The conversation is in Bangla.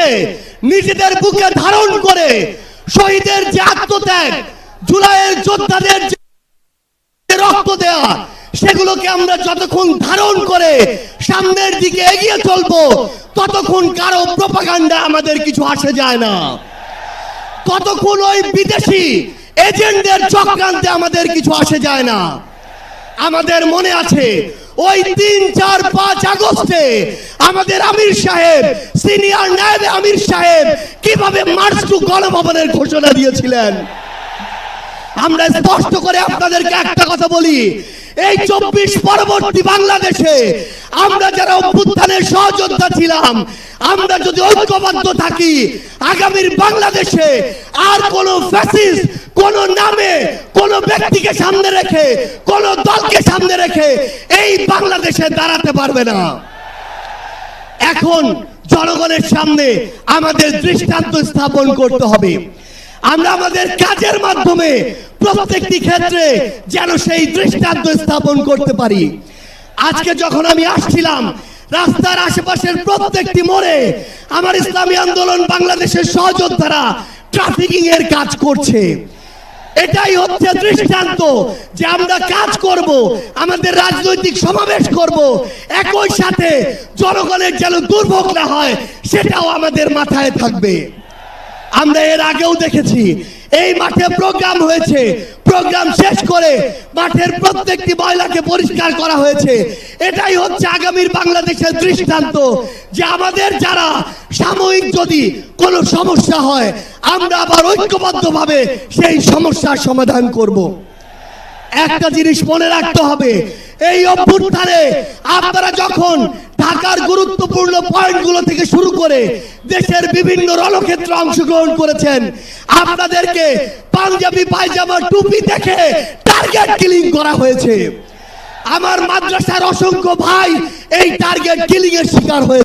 দেশে নিজেদের বুকে ধারণ করে শহীদের যে আত্মত্যাগ, জুলাইয়ের যোদ্ধাদের যে রক্ত দেয়া, সেগুলোকে আমরা যতক্ষণ ধারণ করে সামনের দিকে এগিয়ে চলবো ততক্ষণ কারো প্রোপাগান্ডা আমাদের কিছু আসে যায় না, ততক্ষণ ওই বিদেশি এজেন্টদের চক্রান্তে আমাদের কিছু আসে যায় না। আমাদের মনে আছে ওই 3, 4, 5 আগস্টে আমাদের আমির সাহেব, সিনিয়র নায়েব আমির সাহেব কিভাবে মার্চ টু গণভবনের ঘোষণা দিয়েছিলেন। আমরা স্পষ্ট করে আপনাদেরকে একটা কথা বলি, এই 24 পরবর্তী বাংলাদেশে আমরা যারা অভ্যুত্থানের সহযোদ্ধা ছিলাম, আমরা যদি ঐক্যবদ্ধ থাকি, আগামীর বাংলাদেশে আর কোন ফ্যাসিস্ট কোন নামে কোন ব্যক্তিকে সামনে রেখে কোন দলকে সামনে রেখে এই বাংলাদেশে দাঁড়াতে পারবে না। এখন জনগণের সামনে আমাদের দৃষ্টান্ত স্থাপন করতে হবে। আমরা আমাদের কাজের মাধ্যমে প্রত্যেকটি ক্ষেত্রে যেন সেই দৃষ্টান্ত স্থাপন করতে পারি। আজকে যখন আমি আসছিলাম, রাস্তার আশেপাশের প্রত্যেকটি মোড়ে আমার ইসলামী আন্দোলন বাংলাদেশের সহযোদ্ধারা ট্রাফিকিং এর কাজ করছে। এটাই হচ্ছে দৃষ্টান্ত যে আমরা কাজ করব, আমাদের রাজনৈতিক সমাবেশ করব, একই সাথে জনগণের যেন দুর্ভোগ না হয় সেটাও আমাদের মাথায় থাকবে। আমরা এর আগেও দেখেছি এই মাঠে প্রোগ্রাম হয়েছে, প্রোগ্রাম শেষ করে মাঠের প্রত্যেকটি ময়লাকে পরিষ্কার করা হয়েছে। এটাই হচ্ছে আগামীর বাংলাদেশের দৃষ্টান্ত যে আমাদের যারা সাময়িক যদি কোনো সমস্যা হয় আমরা আবার ঐক্যবদ্ধভাবে সেই সমস্যার সমাধান করব। একটা জিনিস মনে রাখতে হবে, এই অভ্যুত্থানে আপনারা যখন ঢাকার গুরুত্বপূর্ণ পয়েন্টগুলো থেকে শুরু করে দেশের বিভিন্ন রণক্ষেত্রে অংশগ্রহণ করেছেন, আপনাদেরকে পাঞ্জাবি পায়জামা টুপি দেখে টার্গেট কিলিং করা হয়েছে। আমার মাদ্রাসার অসংখ্য ভাই এই টার্গেট কিলিং এর শিকার হয়েছে।